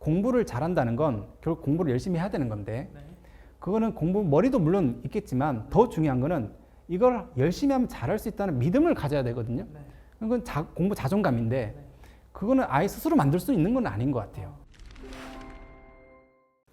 공부를 잘한다는 건 결국 공부를 열심히 해야 되는 건데 네. 그거는 공부 머리도 물론 있겠지만 더 중요한 거는 이걸 열심히 하면 잘할 수 있다는 믿음을 가져야 되거든요. 네. 그건 공부 자존감인데 네. 그거는 아예 스스로 만들 수 있는 건 아닌 것 같아요.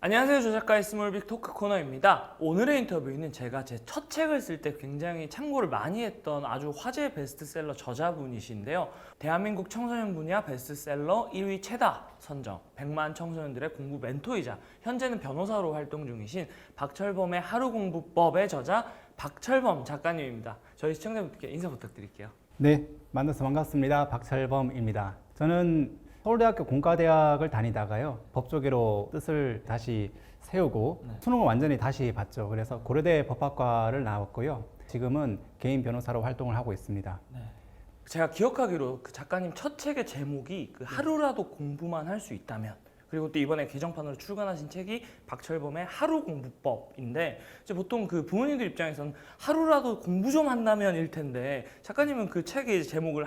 안녕하세요. 조작가의 스몰빅 토크 코너입니다. 오늘의 인터뷰는 제가 제 첫 책을 쓸 때 굉장히 참고를 많이 했던 아주 화제 베스트셀러 저자분이신데요. 대한민국 청소년 분야 베스트셀러 1위 최다 선정, 100만 청소년들의 공부 멘토이자 현재는 변호사로 활동 중이신 박철범의 하루공부법의 저자 박철범 작가님입니다. 저희 시청자분들께 인사 부탁드릴게요. 네, 만나서 반갑습니다. 박철범입니다. 저는 서울대학교 공과대학을 다니다가요. 법조계로 뜻을 다시 세우고 수능을 완전히 다시 봤죠. 그래서 고려대 법학과를 나왔고요. 지금은 개인 변호사로 활동을 하고 있습니다. 네. 제가 기억하기로 그 작가님 첫 책의 제목이 그 하루라도 공부만 할 수 있다면, 그리고 또 이번에 개정판으로 출간하신 책이 박철범의 하루공부법인데, 이제 보통 그 부모님들 입장에서는 하루라도 공부 좀 한다면일 텐데 작가님은 그 책의 제목을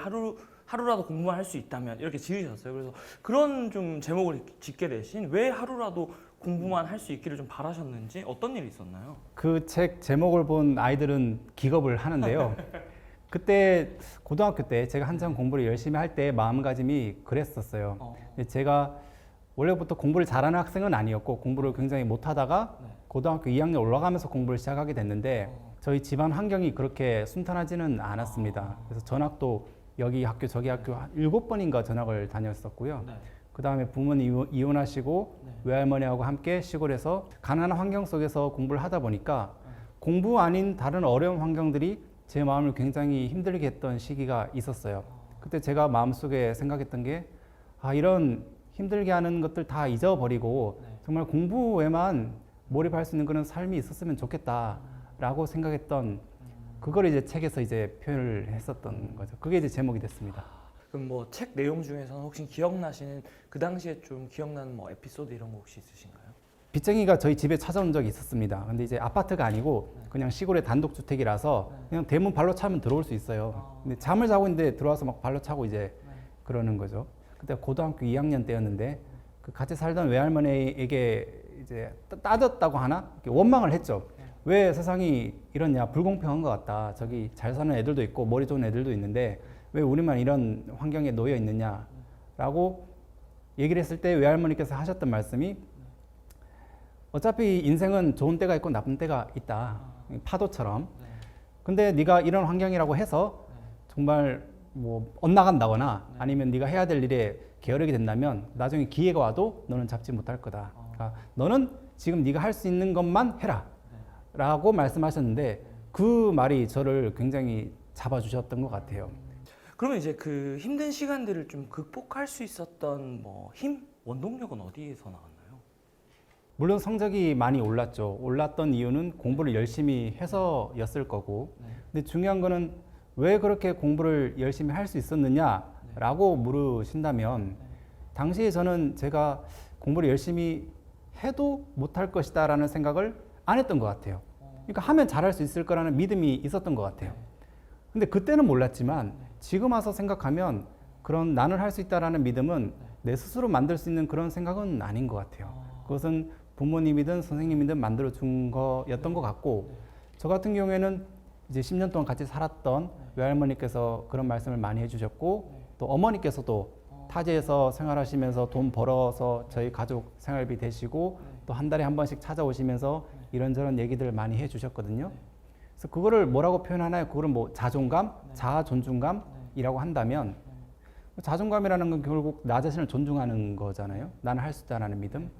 하루라도 공부만 할 수 있다면 이렇게 지으셨어요. 그래서 그런 좀 제목을 짓게 되신, 왜 하루라도 공부만 할 수 있기를 좀 바라셨는지, 어떤 일이 있었나요? 그 책 제목을 본 아이들은 기겁을 하는데요. 그때 고등학교 때 제가 한창 공부를 열심히 할 때 마음가짐이 그랬었어요. 제가 원래부터 공부를 잘하는 학생은 아니었고 공부를 굉장히 못하다가 고등학교 2학년 올라가면서 공부를 시작하게 됐는데 저희 집안 환경이 그렇게 순탄하지는 않았습니다. 그래서 전학도 여기 학교 저기 학교 7번인가 전학을 다녔었고요. 그 다음에 부모님 이혼하시고 외할머니하고 함께 시골에서 가난한 환경 속에서 공부를 하다 보니까 공부 아닌 다른 어려운 환경들이 제 마음을 굉장히 힘들게 했던 시기가 있었어요. 그때 제가 마음속에 생각했던 게 이런 힘들게 하는 것들 다 잊어버리고 정말 공부에만 몰입할 수 있는 그런 삶이 있었으면 좋겠다라고 생각했던, 그걸 이제 책에서 이제 표현을 했었던 거죠. 그게 이제 제목이 됐습니다. 그럼 뭐 책 내용 중에서는 혹시 기억나시는, 그 당시에 좀 기억나는 뭐 에피소드 이런 거 혹시 있으신가요? 빚쟁이가 저희 집에 찾아온 적이 있었습니다. 근데 이제 아파트가 아니고 그냥 시골의 단독주택이라서 그냥 대문 발로 차면 들어올 수 있어요. 근데 잠을 자고 있는데 들어와서 막 발로 차고 이제 그러는 거죠. 그때 고등학교 2학년 때였는데 그 같이 살던 외할머니에게 이제 따졌다고 하나? 이렇게 원망을 했죠. 왜 세상이 이러냐, 불공평한 것 같다. 저기 잘 사는 애들도 있고 머리 좋은 애들도 있는데 왜 우리만 이런 환경에 놓여 있느냐라고 얘기를 했을 때 외할머니께서 하셨던 말씀이, 어차피 인생은 좋은 때가 있고 나쁜 때가 있다. 파도처럼. 근데 네가 이런 환경이라고 해서 정말 뭐 엇나간다거나 아니면 네가 해야 될 일에 게으르게 된다면 나중에 기회가 와도 너는 잡지 못할 거다. 그러니까 너는 지금 네가 할 수 있는 것만 해라 라고 말씀하셨는데 그 말이 저를 굉장히 잡아주셨던 것 같아요. 그러면 이제 그 힘든 시간들을 좀 극복할 수 있었던 뭐 원동력은 어디에서 나왔나요? 물론 성적이 많이 올랐죠. 올랐던 이유는 공부를 열심히 해서였을 거고, 근데 중요한 거는 왜 그렇게 공부를 열심히 할 수 있었느냐라고 물으신다면, 당시에 저는 제가 공부를 열심히 해도 못할 것이다 라는 생각을 안 했던 것 같아요. 그러니까 하면 잘할 수 있을 거라는 믿음이 있었던 것 같아요. 근데 그때는 몰랐지만 지금 와서 생각하면 그런 나는 할 수 있다라는 믿음은 내 스스로 만들 수 있는 그런 생각은 아닌 것 같아요. 그것은 부모님이든 선생님이든 만들어준 거였던 것 같고, 저 같은 경우에는 이제 10년 동안 같이 살았던 외할머니께서 그런 말씀을 많이 해주셨고, 또 어머니께서도 타지에서 생활하시면서 돈 벌어서 저희 가족 생활비 대시고 또 한 달에 한 번씩 찾아오시면서 이런저런 얘기들 많이 해주셨거든요. 그래서 그거를 뭐라고 표현하나요? 그거를 뭐 자존감, 자아 존중감이라고 한다면, 자존감이라는 건 결국 나 자신을 존중하는 거잖아요. 나는 할 수 있다는 믿음.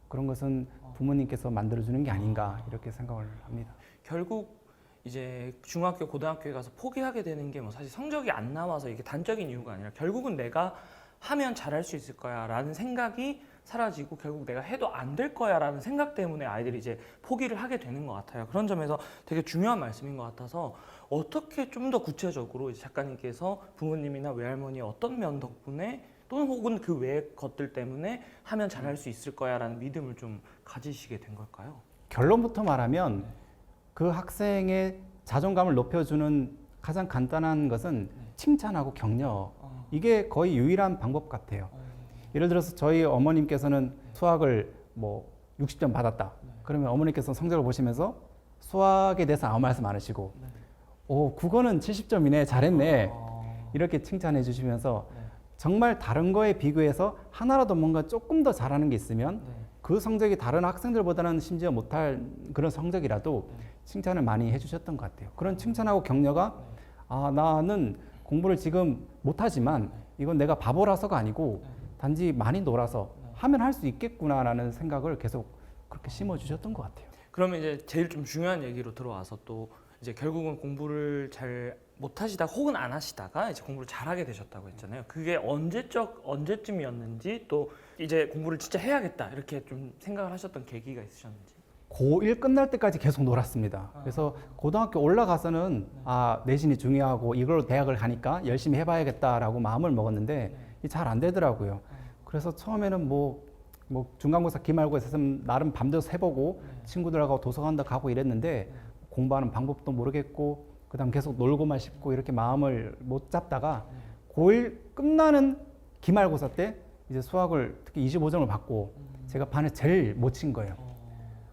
그런 것은 부모님께서 만들어주는 게 아닌가 이렇게 생각을 합니다. 결국 이제 중학교, 고등학교에 가서 포기하게 되는 게 뭐 사실 성적이 안 나와서 이게 단적인 이유가 아니라 결국은 내가 하면 잘할 수 있을 거야 라는 생각이 사라지고 결국 내가 해도 안 될 거야 라는 생각 때문에 아이들이 이제 포기를 하게 되는 것 같아요. 그런 점에서 되게 중요한 말씀인 것 같아서, 어떻게 좀 더 구체적으로 이제 작가님께서 부모님이나 외할머니의 어떤 면 덕분에 또는 혹은 그 외의 것들 때문에 하면 잘할 수 있을 거야 라는 믿음을 좀 가지시게 된 걸까요? 결론부터 말하면 그 학생의 자존감을 높여주는 가장 간단한 것은 칭찬하고 격려. 이게 거의 유일한 방법 같아요. 예를 들어서 저희 어머님께서는 수학을 뭐 60점 받았다. 그러면 어머니께서 성적을 보시면서 수학에 대해서 아무 말씀 안 하시고 오, 국어는 70점이네. 잘했네. 이렇게 칭찬해 주시면서 정말 다른 거에 비교해서 하나라도 뭔가 조금 더 잘하는 게 있으면 그 성적이 다른 학생들보다는 심지어 못할 그런 성적이라도 칭찬을 많이 해주셨던 것 같아요. 그런 칭찬하고 격려가 아, 나는 공부를 지금 못하지만 이건 내가 바보라서가 아니고 단지 많이 놀아서 하면 할 수 있겠구나라는 생각을 계속 그렇게 심어주셨던 것 같아요. 그러면 이제 제일 좀 중요한 얘기로 들어와서 또 이제 결국은 공부를 잘 못하시다가 혹은 안 하시다가 이제 공부를 잘하게 되셨다고 했잖아요. 그게 언제쯤이었는지 또 이제 공부를 진짜 해야겠다 이렇게 좀 생각을 하셨던 계기가 있으셨는지. 고1 끝날 때까지 계속 놀았습니다. 그래서 고등학교 올라가서는 아, 내신이 중요하고 이걸로 대학을 가니까 열심히 해봐야겠다라고 마음을 먹었는데 잘 안 되더라고요. 그래서 처음에는 뭐 중간고사 기말고사 했으면 나름 밤새서 해보고 친구들하고 도서관도 가고 이랬는데 공부하는 방법도 모르겠고 그다음 계속 놀고만 싶고 이렇게 마음을 못 잡다가 고1 끝나는 기말고사 때 이제 수학을 특히 25점을 받고 제가 반에 제일 못 친 거예요.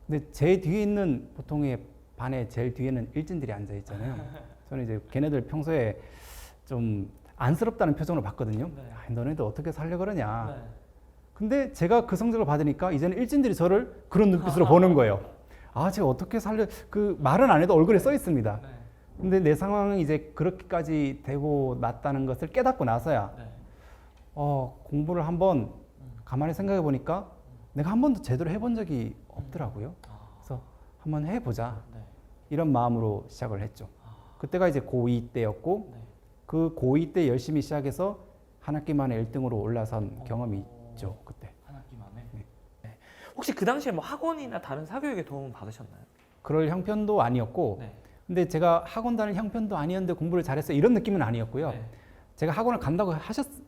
근데 제 뒤에 있는 보통의 반에 제일 뒤에는 일진들이 앉아 있잖아요. 저는 이제 걔네들 평소에 좀 안쓰럽다는 표정을 봤거든요. 아, 너네들 어떻게 살려 그러냐. 근데 제가 그 성적을 받으니까 이제는 일진들이 저를 그런 눈빛으로 보는 거예요. 아, 제가 어떻게 살려, 그 말은 안 해도 얼굴에 써 있습니다. 근데 내 상황이 이제 그렇게까지 되고 났다는 것을 깨닫고 나서야 공부를 한번 가만히 생각해 보니까 내가 한 번도 제대로 해본 적이 없더라고요. 그래서 한번 해보자. 이런 마음으로 시작을 했죠. 그때가 이제 고2 때였고 그 고2 때 열심히 시작해서 한 학기 만에 1등으로 올라선 경험이 있죠. 그때. 한 학기 만에. 네. 혹시 그 당시에 뭐 학원이나 다른 사교육의 도움을 받으셨나요? 그럴 형편도 아니었고 근데 제가 학원 다닐 형편도 아니었는데 공부를 잘했어요. 이런 느낌은 아니었고요. 제가 학원을 간다고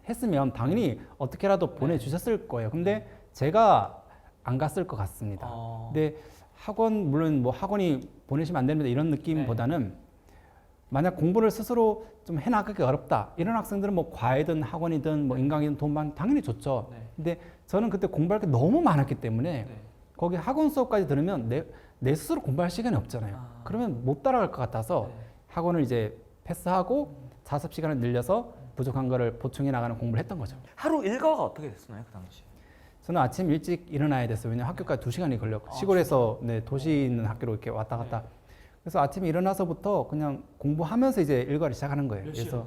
했으면 당연히 어떻게라도 보내주셨을 거예요. 근데 제가 안 갔을 것 같습니다. 근데 학원, 물론 뭐 학원이 보내시면 안 됩니다. 이런 느낌보다는 만약 공부를 스스로 좀 해나가기 어렵다. 이런 학생들은 뭐 과외든 학원이든 뭐 인강이든 돈만 당연히 좋죠. 근데 저는 그때 공부할 게 너무 많았기 때문에 거기 학원 수업까지 들으면 내 스스로 공부할 시간이 없잖아요. 그러면 못 따라갈 것 같아서 학원을 이제 패스하고 자습 시간을 늘려서 부족한 거를 보충해 나가는 공부를 했던 거죠. 하루 일과가 어떻게 됐었나요, 그 당시? 저는 아침 일찍 일어나야 됐어요. 왜냐면 학교까지 2시간이 걸렸고 시골에서 도시 있는 학교로 이렇게 왔다 갔다. 그래서 아침에 일어나서부터 그냥 공부하면서 이제 일과를 시작하는 거예요. 그래서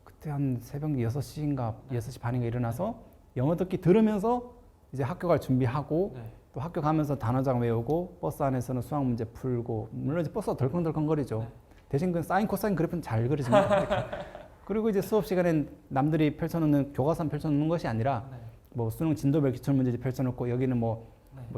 그때 한 새벽 6시인가 6시 반인가 일어나서 영어 듣기 들으면서 이제 학교 갈 준비하고 또 학교 가면서 단어장 외우고 버스 안에서는 수학 문제 풀고 물론 이제 버스가 덜컹덜컹거리죠. 대신 그 사인 코사인 그래프는 잘 그려집니다. 그리고 이제 수업 시간엔 남들이 펼쳐놓는 교과서 펼쳐놓는 것이 아니라 뭐 수능 진도별 기출 문제집 펼쳐놓고 여기는 뭐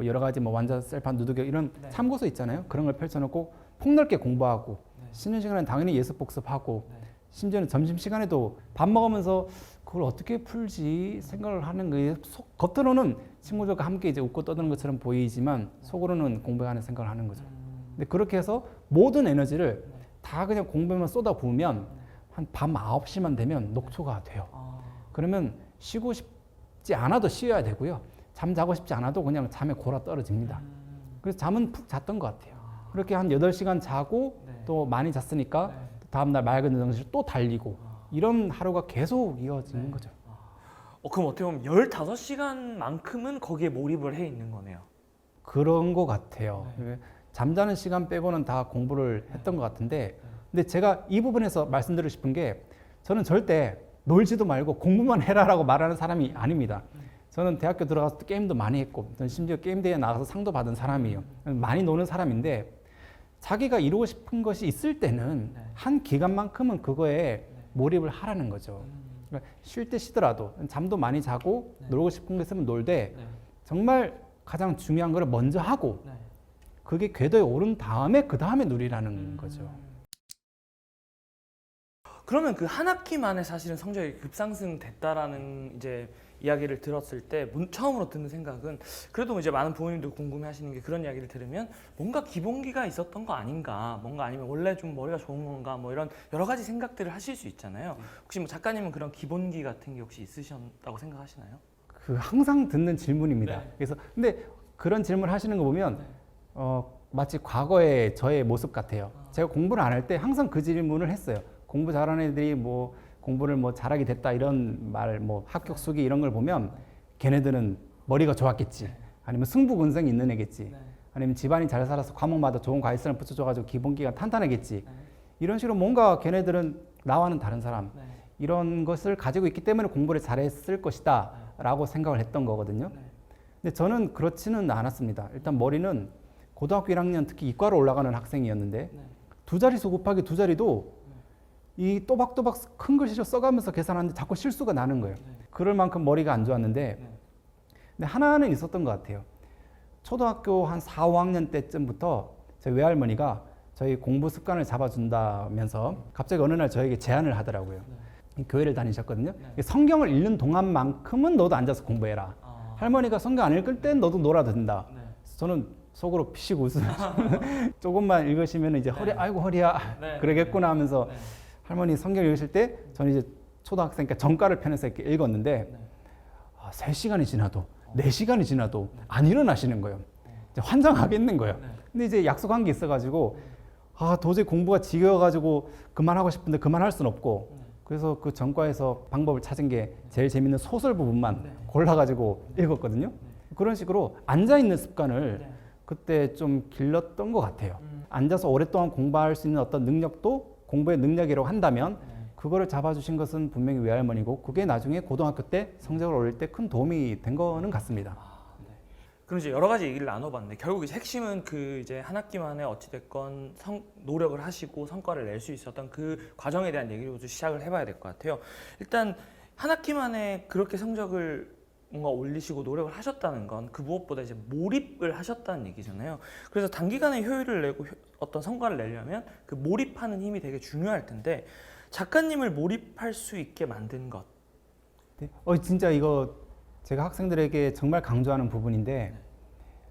여러 가지 뭐 완자 셀판 누드교 이런 참고서 있잖아요. 그런 걸 펼쳐놓고 폭넓게 공부하고 쉬는 시간엔 당연히 예습 복습하고 심지어는 점심 시간에도 밥 먹으면서 그걸 어떻게 풀지 생각을 하는 거예요. 겉으로는 친구들과 함께 이제 웃고 떠드는 것처럼 보이지만 속으로는 공부에 관한 생각을 하는 거죠. 근데 그렇게 해서 모든 에너지를 다 그냥 공부에만 쏟아부으면 한 밤 9시만 되면 녹초가 돼요. 그러면 쉬고 싶지 않아도 쉬어야 되고요. 잠 자고 싶지 않아도 그냥 잠에 골아 떨어집니다. 그래서 잠은 푹 잤던 것 같아요. 그렇게 한 8시간 자고 또 많이 잤으니까 다음날 맑은 정신으로 또 달리고 이런 하루가 계속 이어지는 거죠. 그럼 어떻게 보면 15시간만큼은 거기에 몰입을 해 있는 거네요. 그런 것 같아요. 잠자는 시간 빼고는 다 공부를 했던 것 같은데 근데 제가 이 부분에서 말씀드리고 싶은 게 저는 절대 놀지도 말고 공부만 해라라고 말하는 사람이 아닙니다. 저는 대학교 들어가서 게임도 많이 했고 저는 심지어 게임 대회에 나가서 상도 받은 사람이에요. 많이 노는 사람인데 자기가 이루고 싶은 것이 있을 때는 한 기간만큼은 그거에 몰입을 하라는 거죠. 그러니까 쉴 때 쉬더라도 잠도 많이 자고 놀고 싶은 게 있으면 놀되 정말 가장 중요한 거를 먼저 하고 그게 궤도에 오른 다음에 그 다음에 누리라는 거죠. 그러면 그 한 학기 만에 사실은 성적이 급상승 됐다라는 이제 이야기를 들었을 때 처음으로 드는 생각은 그래도 이제 많은 부모님도 궁금해하시는 게 그런 이야기를 들으면 뭔가 기본기가 있었던 거 아닌가, 뭔가 아니면 원래 좀 머리가 좋은 건가, 뭐 이런 여러 가지 생각들을 하실 수 있잖아요. 혹시 뭐 작가님은 그런 기본기 같은 게 혹시 있으셨다고 생각하시나요? 그 항상 듣는 질문입니다. 네. 그래서 근데 그런 질문 하시는 거 보면 마치 과거의 저의 모습 같아요. 제가 공부를 안 할 때 항상 그 질문을 했어요. 공부 잘하는 애들이 뭐 공부를 뭐 잘하게 됐다 이런 말, 뭐 합격 수기 이런 걸 보면 걔네들은 머리가 좋았겠지. 아니면 승부근성이 있는 애겠지. 아니면 집안이 잘 살아서 과목마다 좋은 과외선을 붙여줘가지고 기본기가 탄탄하겠지. 이런 식으로 뭔가 걔네들은 나와는 다른 사람. 이런 것을 가지고 있기 때문에 공부를 잘했을 것이다 라고 생각을 했던 거거든요. 근데 저는 그렇지는 않았습니다. 일단 머리는 고등학교 1학년 특히 이과로 올라가는 학생이었는데 두 자릿수 곱하기 두 자리도 이 또박또박 큰 글씨로 써가면서 계산하는데 자꾸 실수가 나는 거예요. 그럴 만큼 머리가 안 좋았는데 근데 하나는 있었던 것 같아요. 초등학교 한 4, 5학년 때쯤부터 저희 외할머니가 저희 공부 습관을 잡아준다면서 갑자기 어느 날 저에게 제안을 하더라고요. 교회를 다니셨거든요. 성경을 읽는 동안만큼은 너도 앉아서 공부해라. 할머니가 성경 안 읽을 땐 너도 놀아도 된다. 저는 속으로 피식 웃으면서 조금만 읽으시면 이제 허리, 아이고 허리야 그러겠구나 하면서 할머니 성경 읽으실 때 저는 이제 초등학생이니까 전과를 펴면서 이렇게 읽었는데 3시간이 지나도 4시간이 지나도 안 일어나시는 거예요. 이제 환장하겠는 거예요. 근데 이제 약속한 게 있어가지고 도저히 공부가 지겨워가지고 그만하고 싶은데 그만할 수는 없고 그래서 그 전과에서 방법을 찾은 게 제일 재밌는 소설 부분만 골라가지고 읽었거든요. 그런 식으로 앉아있는 습관을 그때 좀 길렀던 것 같아요. 앉아서 오랫동안 공부할 수 있는 어떤 능력도 공부의 능력이라고 한다면 그거를 잡아주신 것은 분명히 외할머니고 그게 나중에 고등학교 때 성적을 올릴 때 큰 도움이 된 거는 같습니다. 그럼 이제 여러 가지 얘기를 나눠봤는데 결국 이제 핵심은 그 이제 한 학기 만에 어찌됐건 노력을 하시고 성과를 낼 수 있었던 그 과정에 대한 얘기로도 시작을 해봐야 될 것 같아요. 일단 한 학기 만에 그렇게 성적을 뭔가 올리시고 노력을 하셨다는 건 그 무엇보다 이제 몰입을 하셨다는 얘기잖아요. 그래서 단기간에 효율을 내고 어떤 성과를 내려면 그 몰입하는 힘이 되게 중요할 텐데 작가님을 몰입할 수 있게 만든 것. 네. 진짜 이거 제가 학생들에게 정말 강조하는 부분인데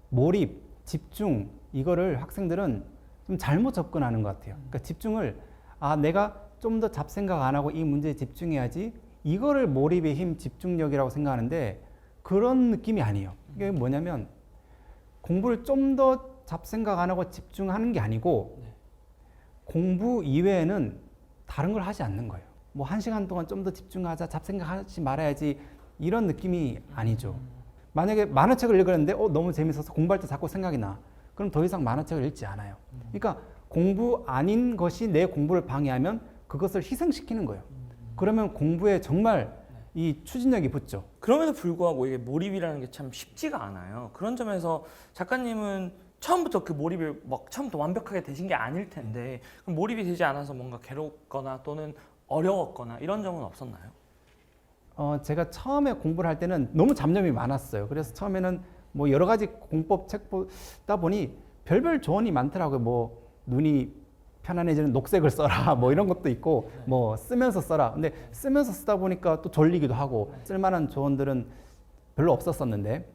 몰입, 집중 이거를 학생들은 좀 잘못 접근하는 것 같아요. 그러니까 집중을 내가 좀 더 잡생각 안 하고 이 문제에 집중해야지 이거를 몰입의 힘, 집중력이라고 생각하는데 그런 느낌이 아니에요. 이게 뭐냐면 공부를 좀 더 잡생각 안 하고 집중하는 게 아니고 공부 이외에는 다른 걸 하지 않는 거예요. 뭐 1시간 동안 좀 더 집중하자, 잡생각하지 말아야지 이런 느낌이 아니죠. 만약에 만화책을 읽었는데 너무 재밌어서 공부할 때 자꾸 생각이 나. 그럼 더 이상 만화책을 읽지 않아요. 그러니까 공부 아닌 것이 내 공부를 방해하면 그것을 희생시키는 거예요. 그러면 공부에 정말 이 추진력이 붙죠. 그럼에도 불구하고 이게 몰입이라는 게 참 쉽지가 않아요. 그런 점에서 작가님은 처음부터 그 몰입을 막 처음부터 완벽하게 되신 게 아닐 텐데 그럼 몰입이 되지 않아서 뭔가 괴롭거나 또는 어려웠거나 이런 점은 없었나요? 제가 처음에 공부를 할 때는 너무 잡념이 많았어요. 그래서 처음에는 뭐 여러 가지 공법 책 보다 보니 별별 조언이 많더라고요. 뭐 눈이 편안해지는 녹색을 써라 뭐 이런 것도 있고 뭐 쓰면서 써라. 근데 쓰면서 쓰다 보니까 또 졸리기도 하고 쓸만한 조언들은 별로 없었었는데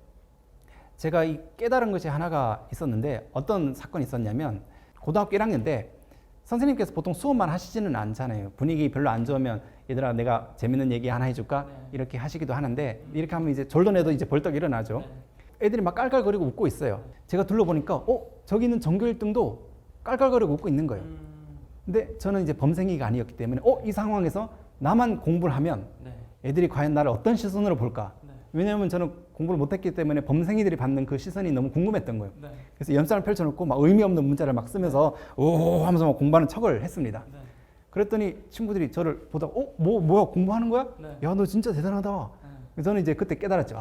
제가 이 깨달은 것이 하나가 있었는데 어떤 사건이 있었냐면 고등학교 1학년 때 선생님께서 보통 수업만 하시지는 않잖아요. 분위기 별로 안 좋으면 얘들아 내가 재밌는 얘기 하나 해줄까? 이렇게 하시기도 하는데 이렇게 하면 이제 졸도내도 이제 벌떡 일어나죠. 애들이 막 깔깔거리고 웃고 있어요. 제가 둘러보니까 저기 있는 전교 1등도 깔깔거리고 웃고 있는 거예요. 근데 저는 이제 범생이가 아니었기 때문에 이 상황에서 나만 공부를 하면 애들이 과연 나를 어떤 시선으로 볼까? 왜냐하면 저는 공부를 못했기 때문에 범생이들이 받는 그 시선이 너무 궁금했던 거예요. 그래서 연산을 펼쳐놓고 막 의미 없는 문자를 막 쓰면서 오 하면서 막 공부하는 척을 했습니다. 그랬더니 친구들이 저를 보다가 뭐야 공부하는 거야? 야 너 진짜 대단하다. 저는 이제 그때 깨달았죠.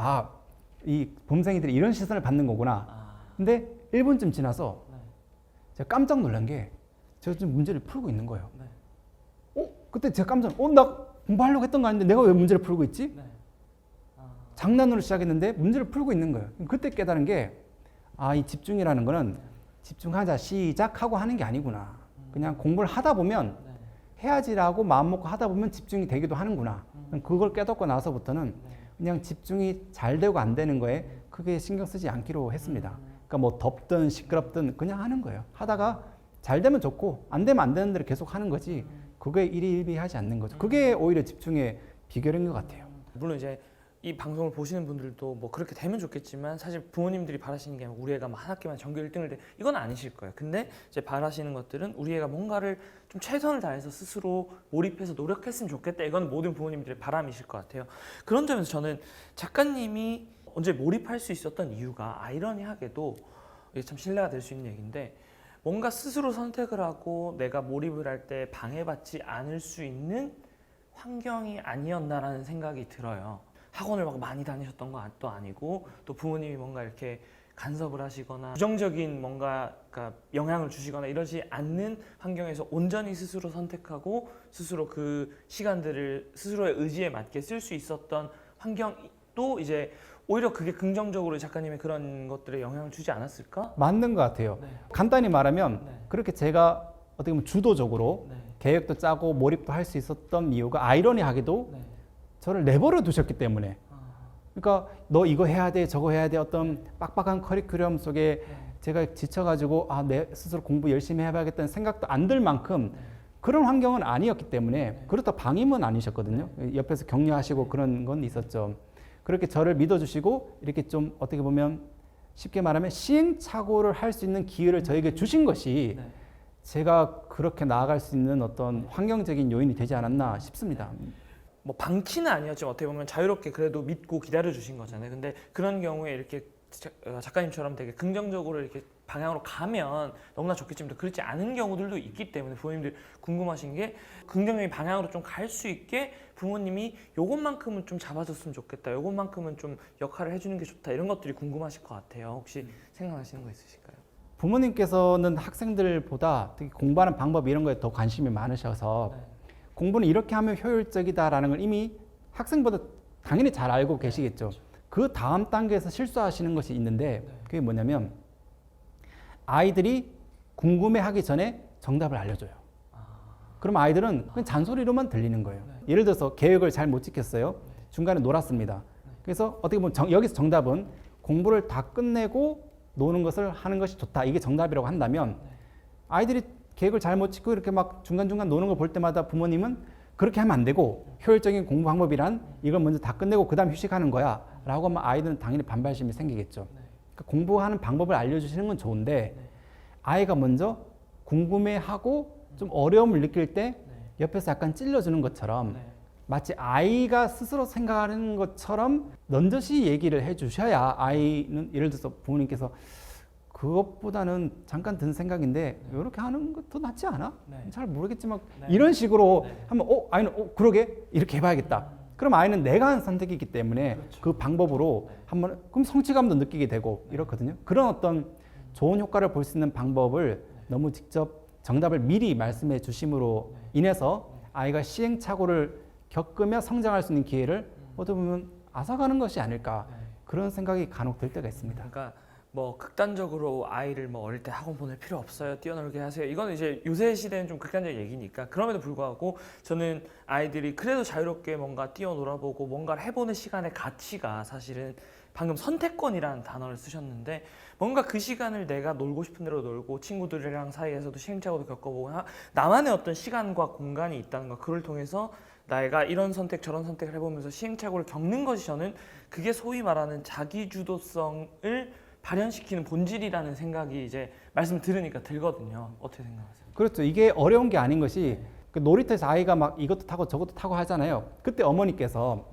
이 범생이들이 이런 시선을 받는 거구나. 근데 1분쯤 지나서 제가 깜짝 놀란 게 제가 지금 문제를 풀고 있는 거예요. 그때 제가 깜짝 나 공부하려고 했던 거 아닌데 내가 왜 문제를 풀고 있지? 장난으로 시작했는데 문제를 풀고 있는 거예요. 그때 깨달은 게 이 집중이라는 거는 집중하자 시작하고 하는 게 아니구나. 그냥 공부를 하다 보면 해야지라고 마음 먹고 하다 보면 집중이 되기도 하는구나. 그걸 깨닫고 나서부터는 그냥 집중이 잘 되고 안 되는 거에 크게 신경 쓰지 않기로 했습니다. 그러니까 뭐 덥든 시끄럽든 그냥 하는 거예요. 하다가 잘 되면 좋고 안 되면 안 되는 대로 계속 하는 거지 그거에 일희일비하지 않는 거죠. 그게 오히려 집중의 비결인 것 같아요. 물론 이제 이 방송을 보시는 분들도 뭐 그렇게 되면 좋겠지만 사실 부모님들이 바라시는 게 우리 애가 막 한 학기만 전교 1등을 돼 이건 아니실 거예요. 근데 이제 바라시는 것들은 우리 애가 뭔가를 좀 최선을 다해서 스스로 몰입해서 노력했으면 좋겠다. 이건 모든 부모님들의 바람이실 것 같아요. 그런 점에서 저는 작가님이 언제 몰입할 수 있었던 이유가 아이러니하게도 이게 참 신뢰가 될 수 있는 얘기인데 뭔가 스스로 선택을 하고 내가 몰입을 할 때 방해받지 않을 수 있는 환경이 아니었나라는 생각이 들어요. 학원을 막 많이 다니셨던 것도 아니고 또 부모님이 뭔가 이렇게 간섭을 하시거나 부정적인 뭔가 그러니까 영향을 주시거나 이러지 않는 환경에서 온전히 스스로 선택하고 스스로 그 시간들을 스스로의 의지에 맞게 쓸 수 있었던 환경도 이제 오히려 그게 긍정적으로 작가님의 그런 것들에 영향을 주지 않았을까? 맞는 것 같아요. 네. 간단히 말하면 네. 그렇게 제가 어떻게 보면 주도적으로 네. 계획도 짜고 몰입도 할 수 있었던 이유가 아이러니하게도 네. 저를 내버려 두셨기 때문에. 아, 그러니까 너 이거 해야 돼 저거 해야 돼 어떤 빡빡한 커리큘럼 속에 네. 제가 지쳐가지고 아, 내 스스로 공부 열심히 해봐야겠다는 생각도 안 들 만큼 네. 그런 환경은 아니었기 때문에 네. 그렇다 방임은 아니셨거든요. 옆에서 격려하시고 네. 그런 건 있었죠. 그렇게 저를 믿어주시고 이렇게 좀 어떻게 보면 쉽게 말하면 시행착오를 할 수 있는 기회를 저에게 주신 것이 네. 제가 그렇게 나아갈 수 있는 어떤 환경적인 요인이 되지 않았나 싶습니다. 뭐 방치는 아니었지만 어떻게 보면 자유롭게 그래도 믿고 기다려 주신 거잖아요. 근데 그런 경우에 이렇게 작가님처럼 되게 긍정적으로 이렇게 방향으로 가면 너무나 좋겠지만 또 그렇지 않은 경우들도 있기 때문에 부모님들 궁금하신 게 긍정적인 방향으로 좀 갈 수 있게 부모님이 요것만큼은 좀 잡아줬으면 좋겠다. 요것만큼은 좀 역할을 해주는 게 좋다. 이런 것들이 궁금하실 것 같아요. 혹시 생각하시는 거 있으실까요? 부모님께서는 학생들보다 특히 공부하는 방법 이런 거에 더 관심이 많으셔서 네. 공부는 이렇게 하면 효율적이다라는 걸 이미 학생보다 당연히 잘 알고 계시겠죠. 그 다음 단계에서 실수하시는 것이 있는데 그게 뭐냐면 아이들이 궁금해하기 전에 정답을 알려줘요. 그럼 아이들은 그냥 잔소리로만 들리는 거예요. 예를 들어서 계획을 잘 못 지켰어요. 중간에 놀았습니다. 그래서 어떻게 보면 여기서 정답은 공부를 다 끝내고 노는 것을 하는 것이 좋다. 이게 정답이라고 한다면 아이들이 계획을 잘못 지키고 이렇게 막 중간중간 노는 걸 볼 때마다 부모님은 그렇게 하면 안 되고 효율적인 공부 방법이란 이걸 먼저 다 끝내고 그 다음 휴식하는 거야 라고 하면 아이들은 당연히 반발심이 생기겠죠. 그러니까 공부하는 방법을 알려주시는 건 좋은데 아이가 먼저 궁금해하고 좀 어려움을 느낄 때 옆에서 약간 찔러주는 것처럼 마치 아이가 스스로 생각하는 것처럼 넌저시 얘기를 해주셔야 아이는 예를 들어서 부모님께서 그것보다는 잠깐 든 생각인데 이렇게 하는 것도 낫지 않아? 잘 모르겠지만 이런 식으로 하면 아이는 그러게 이렇게 해봐야겠다. 그럼 아이는 내가 한 선택이기 때문에 그 방법으로 한번 그럼 성취감도 느끼게 되고 이렇거든요. 그런 어떤 좋은 효과를 볼 수 있는 방법을 너무 직접 정답을 미리 말씀해 주심으로 인해서 아이가 시행착오를 겪으며 성장할 수 있는 기회를 어떻게 보면 앗아가는 것이 아닐까 그런 생각이 간혹 들 때가 있습니다. 그러니까 뭐 극단적으로 아이를 뭐 어릴 때 학원 보낼 필요 없어요. 뛰어놀게 하세요. 이거는 이제 요새 시대는 좀 극단적인 얘기니까 그럼에도 불구하고 저는 아이들이 그래도 자유롭게 뭔가 뛰어놀아보고 뭔가를 해보는 시간의 가치가 사실은 방금 선택권이라는 단어를 쓰셨는데 뭔가 그 시간을 내가 놀고 싶은 대로 놀고 친구들이랑 사이에서도 시행착오도 겪어보고 나만의 어떤 시간과 공간이 있다는 거 그걸 통해서 내가 이런 선택 저런 선택을 해보면서 시행착오를 겪는 것이 저는 그게 소위 말하는 자기주도성을 발현시키는 본질이라는 생각이 이제 말씀 들으니까 들거든요. 어떻게 생각하세요? 그렇죠. 이게 어려운 게 아닌 것이 그 놀이터에서 아이가 막 이것도 타고 저것도 타고 하잖아요. 그때 어머니께서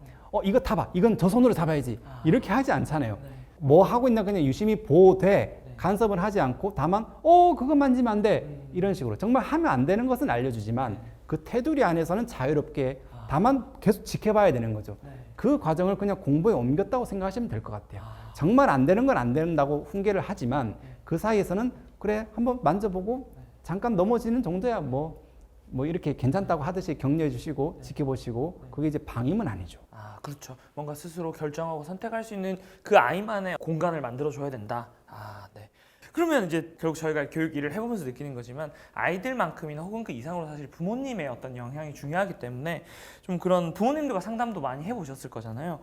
이거 타봐. 이건 저 손으로 잡아야지. 이렇게 하지 않잖아요. 뭐 하고 있나 그냥 유심히 보되 간섭을 하지 않고 다만 그거 만지면 안 돼. 이런 식으로 정말 하면 안 되는 것은 알려주지만 그 테두리 안에서는 자유롭게 다만 계속 지켜봐야 되는 거죠. 그 과정을 그냥 공부에 옮겼다고 생각하시면 될 것 같아요. 정말 안 되는 건 안 된다고 훈계를 하지만 그 사이에서는 그래 한번 만져보고 잠깐 넘어지는 정도야 뭐 이렇게 괜찮다고 하듯이 격려해 주시고 지켜보시고 그게 이제 방임은 아니죠. 그렇죠. 뭔가 스스로 결정하고 선택할 수 있는 그 아이만의 공간을 만들어줘야 된다. 네. 그러면 이제 결국 저희가 교육 일을 해보면서 느끼는 거지만 아이들만큼이나 혹은 그 이상으로 사실 부모님의 어떤 영향이 중요하기 때문에 좀 그런 부모님들과 상담도 많이 해보셨을 거잖아요.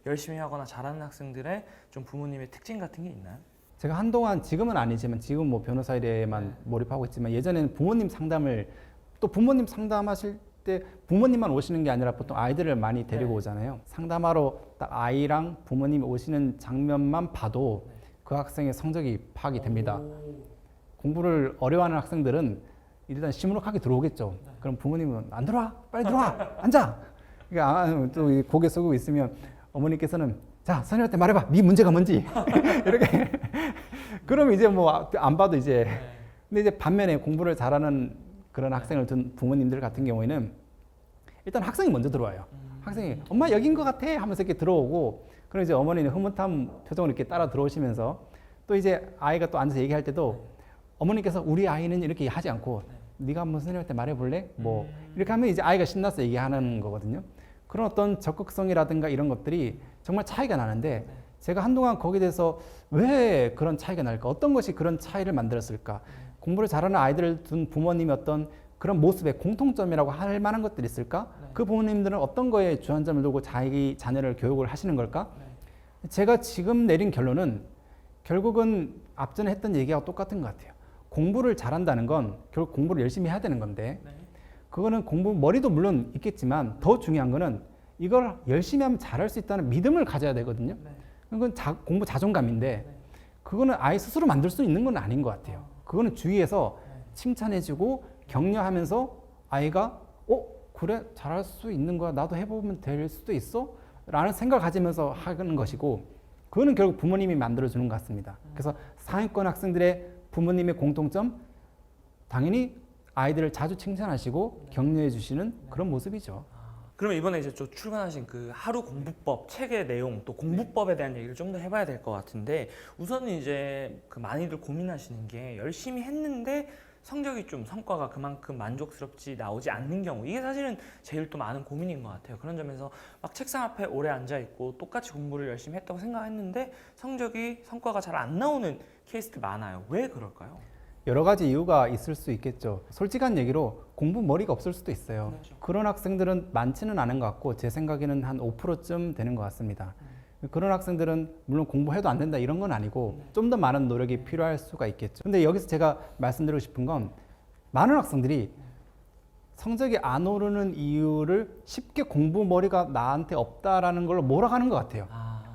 열심히 하거나 잘하는 학생들의 좀 부모님의 특징 같은 게 있나요? 제가 한동안 지금은 아니지만 지금 뭐 변호사 일에만 몰입하고 있지만 예전에는 부모님 상담을 또 부모님 상담하실 때 부모님만 오시는 게 아니라 보통 아이들을 많이 데리고 오잖아요. 상담하러 딱 아이랑 부모님이 오시는 장면만 봐도 그 학생의 성적이 파악이 됩니다. 공부를 어려워하는 학생들은 일단 시무룩하게 들어오겠죠. 그럼 부모님은 안 들어와, 빨리 들어와, 앉아. 그러니까 또 고개 숙이고 있으면 어머니께서는 자 선생님한테 말해봐, 네 문제가 뭔지 이렇게. 그럼 이제 뭐 안 봐도 이제. 근데 이제 반면에 공부를 잘하는 그런 학생을 둔 부모님들 같은 경우에는 일단 학생이 먼저 들어와요. 학생이 엄마 여긴 것 같아 하면서 이렇게 들어오고, 그럼 이제 어머니는 흐뭇한 표정으로 이렇게 따라 들어오시면서 또 이제 아이가 또 앉아서 얘기할 때도 어머니께서 우리 아이는 이렇게 하지 않고 네가 한번 선생님한테 말해볼래? 뭐 이렇게 하면 이제 아이가 신나서 얘기하는 거거든요. 그런 어떤 적극성이라든가 이런 것들이 정말 차이가 나는데 제가 한동안 거기에 대해서 왜 그런 차이가 날까? 어떤 것이 그런 차이를 만들었을까? 공부를 잘하는 아이들을 둔 부모님의 어떤 그런 모습의 공통점이라고 할 만한 것들이 있을까? 그 부모님들은 어떤 거에 주안점을 두고 자기 자녀를 교육을 하시는 걸까? 제가 지금 내린 결론은 결국은 앞전에 했던 얘기하고 똑같은 것 같아요. 공부를 잘한다는 건 결국 공부를 열심히 해야 되는 건데 그거는 공부 머리도 물론 있겠지만 더 중요한 거는 이걸 열심히 하면 잘할 수 있다는 믿음을 가져야 되거든요. 그건 공부 자존감인데 그거는 아이 스스로 만들 수 있는 건 아닌 것 같아요. 그거는 주위에서 칭찬해주고 격려하면서 아이가 그래 잘할 수 있는 거야, 나도 해보면 될 수도 있어 라는 생각을 가지면서 하는 것이고, 그거는 결국 부모님이 만들어주는 것 같습니다. 그래서 상위권 학생들의 부모님의 공통점, 당연히 아이들을 자주 칭찬하시고 격려해 주시는 그런 모습이죠. 그러면 이번에 이제 좀 출간하신 그 하루 공부법 책의 내용, 또 공부법에 대한 얘기를 좀 더 해봐야 될 것 같은데, 우선은 이제 그 많이들 고민하시는 게 열심히 했는데 성적이 좀 성과가 그만큼 만족스럽지 나오지 않는 경우, 이게 사실은 제일 또 많은 고민인 것 같아요. 그런 점에서 막 책상 앞에 오래 앉아 있고 똑같이 공부를 열심히 했다고 생각했는데 성과가 잘 안 나오는 케이스도 많아요. 왜 그럴까요? 여러 가지 이유가 있을 수 있겠죠. 솔직한 얘기로 공부 머리가 없을 수도 있어요. 그렇죠. 그런 학생들은 많지는 않은 것 같고 제 생각에는 한 5%쯤 되는 것 같습니다. 그런 학생들은 물론 공부해도 안 된다 이런 건 아니고 좀 더 많은 노력이 필요할 수가 있겠죠. 근데 여기서 제가 말씀드리고 싶은 건 많은 학생들이 성적이 안 오르는 이유를 쉽게 공부 머리가 나한테 없다라는 걸로 몰아가는 것 같아요.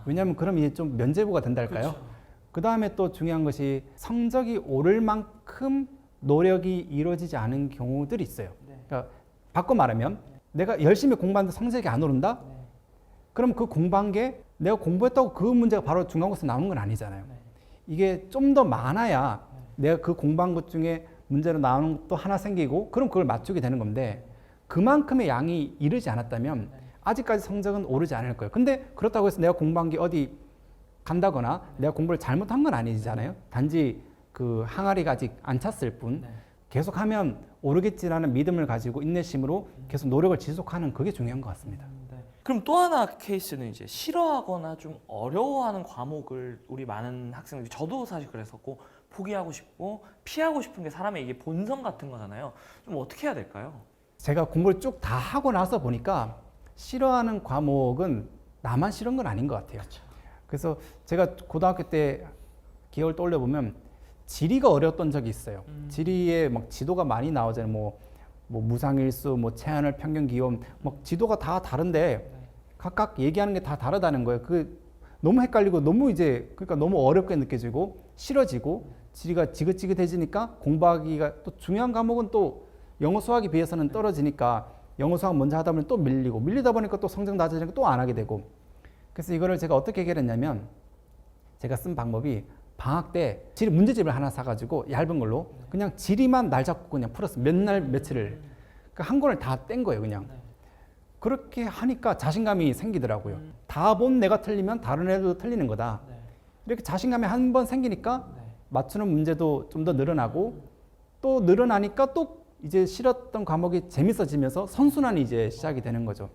왜냐하면 그럼 이제 좀 면죄부가 된다 할까요? 그렇죠. 그 다음에 또 중요한 것이 성적이 오를 만큼 노력이 이루어지지 않은 경우들이 있어요. 그러니까 바꿔 말하면 내가 열심히 공부하는데 성적이 안 오른다? 그럼 그 공부한 게 내가 공부했다고 그 문제가 바로 중간고사 나오는 건 아니잖아요. 이게 좀 더 많아야 내가 그 공부한 것 중에 문제로 나오는 것도 하나 생기고 그럼 그걸 맞추게 되는 건데 그만큼의 양이 이르지 않았다면 아직까지 성적은 오르지 않을 거예요. 근데 그렇다고 해서 내가 공부한 게 어디 간다거나 내가 공부를 잘못한 건 아니잖아요. 단지 그 항아리가 아직 안 찼을 뿐 계속하면 오르겠지라는 믿음을 가지고 인내심으로 계속 노력을 지속하는 그게 중요한 것 같습니다. 그럼 또 하나 케이스는 이제 싫어하거나 좀 어려워하는 과목을 우리 많은 학생들이, 저도 사실 그랬었고, 포기하고 싶고 피하고 싶은 게 사람의 이게 본성 같은 거잖아요. 좀 어떻게 해야 될까요? 제가 공부를 쭉 다 하고 나서 보니까 싫어하는 과목은 나만 싫은 건 아닌 것 같아요. 그래서 제가 고등학교 때 기억을 떠올려 보면 지리가 어려웠던 적이 있어요. 지리에 막 지도가 많이 나오잖아요. 뭐 무상일수, 뭐 체하늘, 평균, 기온, 막 지도가 다 다른데 각각 얘기하는 게 다 다르다는 거예요. 그 너무 헷갈리고 너무 이제 그러니까 너무 어렵게 느껴지고 싫어지고 지리가 지긋지긋해지니까 공부하기가 또 중요한 과목은 또 영어 수학에 비해서는 떨어지니까 영어 수학 먼저 하다 보면 또 밀리다 보니까 또 성적 낮아지니까 또 안 하게 되고. 그래서 이거를 제가 어떻게 해결했냐면 제가 쓴 방법이 방학 때 지리 문제집을 하나 사가지고 얇은 걸로 그냥 지리만 날 잡고 그냥 풀었어요. 몇 날 며칠을. 그러니까 한 권을 다 뗀 거예요, 그냥. 그렇게 하니까 자신감이 생기더라고요. 다 본 내가 틀리면 다른 애도 틀리는 거다. 이렇게 자신감이 한 번 생기니까 맞추는 문제도 좀 더 늘어나고 또 늘어나니까 또 이제 싫었던 과목이 재밌어지면서 선순환이 이제 시작이 되는 거죠.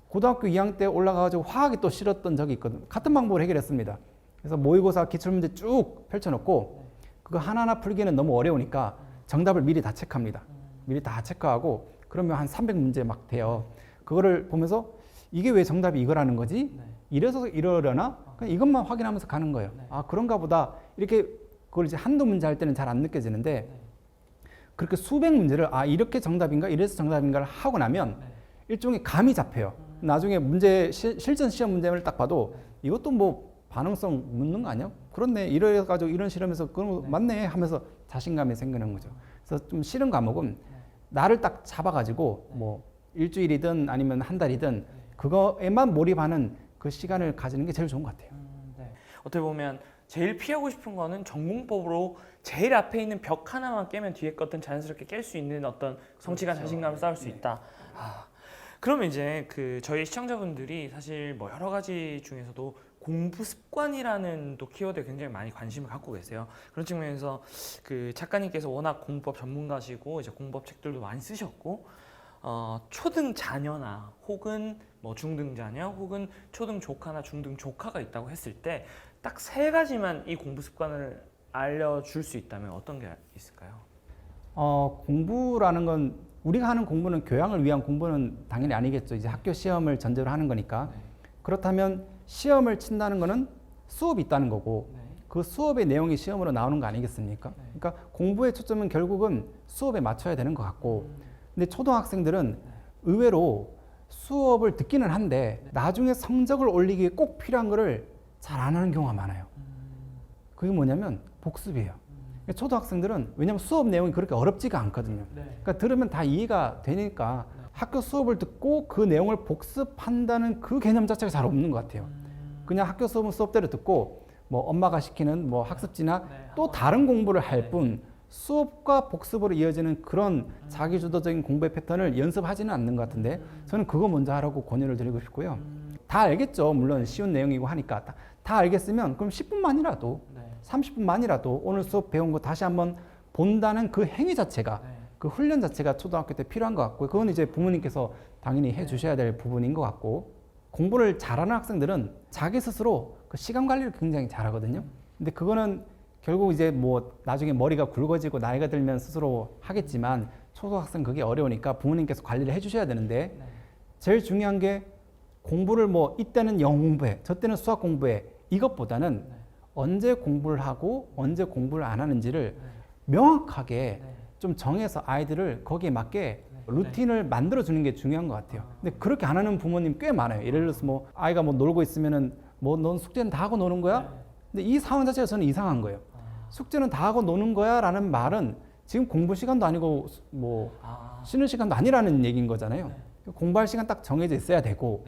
고등학교 2학년 때 올라가가지고 화학이 또 싫었던 적이 있거든요. 같은 방법으로 해결했습니다. 그래서 모의고사 기출문제 쭉 펼쳐놓고 그거 하나하나 풀기는 너무 어려우니까 정답을 미리 다 체크합니다. 미리 다 체크하고 그러면 한 300문제 막 돼요. 그거를 보면서 이게 왜 정답이 이거라는 거지? 이래서 이러려나? 그냥 이것만 확인하면서 가는 거예요. 아 그런가 보다. 이렇게 그걸 이제 한두 문제 할 때는 잘 안 느껴지는데 그렇게 수백 문제를 이렇게 정답인가 이래서 정답인가를 하고 나면 일종의 감이 잡혀요. 나중에 문제 실전 시험 문제를 딱 봐도 이것도 뭐 반응성 묻는 거 아니야? 그렇네. 이래 가지고 이런 실험에서 그럼 맞네 하면서 자신감이 생기는 거죠. 그래서 좀 싫은 과목은 나를 딱 잡아 가지고 뭐 일주일이든 아니면 한 달이든 그거에만 몰입하는 그 시간을 가지는 게 제일 좋은 것 같아요. 네. 어떻게 보면 제일 피하고 싶은 거는 전공법으로 제일 앞에 있는 벽 하나만 깨면 뒤에 것들은 자연스럽게 깰 수 있는 어떤 성취감, 자신감을 쌓을 수 있다. 그러면 이제 그 저희 시청자분들이 사실 뭐 여러 가지 중에서도 공부 습관이라는 또 키워드에 굉장히 많이 관심을 갖고 계세요. 그런 측면에서 그 작가님께서 워낙 공부법 전문가시고 이제 공부법 책들도 많이 쓰셨고 초등 자녀나 혹은 뭐 중등 자녀 혹은 초등 조카나 중등 조카가 있다고 했을 때 딱 세 가지만 이 공부 습관을 알려줄 수 있다면 어떤 게 있을까요? 공부라는 건 우리가 하는 공부는 교양을 위한 공부는 당연히 아니겠죠. 이제 학교 시험을 전제로 하는 거니까. 그렇다면 시험을 친다는 거는 수업이 있다는 거고 그 수업의 내용이 시험으로 나오는 거 아니겠습니까? 그러니까 공부의 초점은 결국은 수업에 맞춰야 되는 것 같고 근데 초등학생들은 의외로 수업을 듣기는 한데 나중에 성적을 올리기에 꼭 필요한 거를 잘 안 하는 경우가 많아요. 그게 뭐냐면 복습이에요. 초등학생들은 왜냐하면 수업 내용이 그렇게 어렵지가 않거든요. 그러니까 들으면 다 이해가 되니까 학교 수업을 듣고 그 내용을 복습한다는 그 개념 자체가 잘 없는 것 같아요. 그냥 학교 수업은 수업대로 듣고 뭐 엄마가 시키는 뭐 학습지나 또 다른 공부를 할 뿐 수업과 복습으로 이어지는 그런 자기주도적인 공부의 패턴을 연습하지는 않는 것 같은데 저는 그거 먼저 하라고 권유를 드리고 싶고요. 다 알겠죠. 물론 쉬운 내용이고 하니까 다 알겠으면 그럼 10분만이라도 30분만이라도 오늘 수업 배운 거 다시 한번 본다는 그 행위 자체가 그 훈련 자체가 초등학교 때 필요한 것 같고요. 그건 이제 부모님께서 당연히 해주셔야 될 부분인 것 같고 공부를 잘하는 학생들은 자기 스스로 그 시간 관리를 굉장히 잘하거든요. 근데 그거는 결국 이제 뭐 나중에 머리가 굵어지고 나이가 들면 스스로 하겠지만 초등학생 그게 어려우니까 부모님께서 관리를 해주셔야 되는데 제일 중요한 게 공부를 뭐 이때는 영어 공부해, 저 때는 수학 공부해 이것보다는 언제 공부를 하고 언제 공부를 안 하는지를 명확하게 좀 정해서 아이들을 거기에 맞게 루틴을 만들어 주는 게 중요한 것 같아요. 근데 그렇게 안 하는 부모님 꽤 많아요. 예를 들어서 뭐 아이가 뭐 놀고 있으면은 뭐 넌 숙제는 다 하고 노는 거야? 근데 이 상황 자체가 저는 이상한 거예요. 숙제는 다 하고 노는 거야 라는 말은 지금 공부 시간도 아니고 뭐 쉬는 시간도 아니라는 얘기인 거잖아요. 공부할 시간 딱 정해져 있어야 되고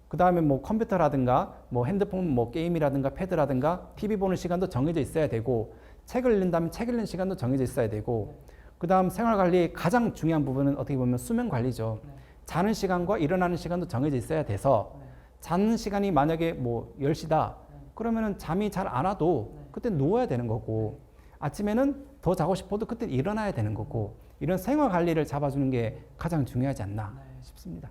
그 다음에 뭐 컴퓨터라든가 뭐 핸드폰 뭐 게임이라든가 패드라든가 TV 보는 시간도 정해져 있어야 되고 책을 읽는다면 책 읽는 시간도 정해져 있어야 되고 그 다음 생활관리의 가장 중요한 부분은 어떻게 보면 수면 관리죠. 자는 시간과 일어나는 시간도 정해져 있어야 돼서 자는 시간이 만약에 뭐 10시다 그러면은 잠이 잘 안 와도 그때 누워야 되는 거고 아침에는 더 자고 싶어도 그때 일어나야 되는 거고 이런 생활 관리를 잡아주는 게 가장 중요하지 않나 싶습니다.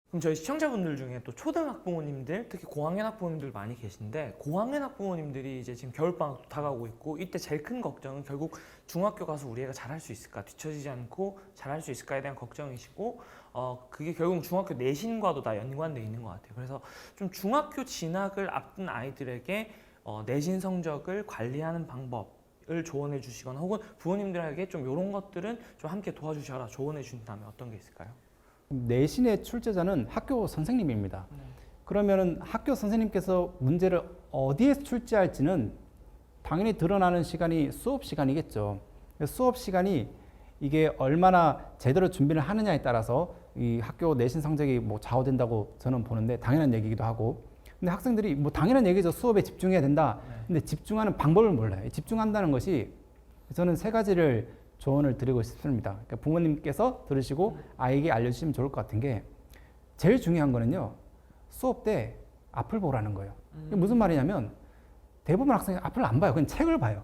그럼 저희 시청자분들 중에 또 초등학부모님들, 특히 고학년 학부모님들 많이 계신데 고학년 학부모님들이 이제 지금 겨울방학도 다가오고 있고 이때 제일 큰 걱정은 결국 중학교 가서 우리 애가 잘할 수 있을까, 뒤처지지 않고 잘할 수 있을까에 대한 걱정이시고 그게 결국 중학교 내신과도 다 연관되어 있는 것 같아요. 그래서 좀 중학교 진학을 앞둔 아이들에게 내신 성적을 관리하는 방법을 조언해 주시거나 혹은 부모님들에게 좀 이런 것들은 좀 함께 도와주셔라 조언해 주신다면 어떤 게 있을까요? 내신의 출제자는 학교 선생님입니다. 그러면은 학교 선생님께서 문제를 어디에 출제할지는 당연히 드러나는 시간이 수업 시간이겠죠. 수업 시간이 이게 얼마나 제대로 준비를 하느냐에 따라서 이 학교 내신 성적이 뭐 좌우된다고 저는 보는데 당연한 얘기기도 하고 근데 학생들이 뭐 당연한 얘기죠. 수업에 집중해야 된다. 근데 집중하는 방법을 몰라요. 집중한다는 것이 저는 세 가지를 조언을 드리고 싶습니다. 그러니까 부모님께서 들으시고 아이에게 알려주시면 좋을 것 같은 게 제일 중요한 거는요. 수업 때 앞을 보라는 거예요. 이게 무슨 말이냐면 대부분 학생이 앞을 안 봐요. 그냥 책을 봐요.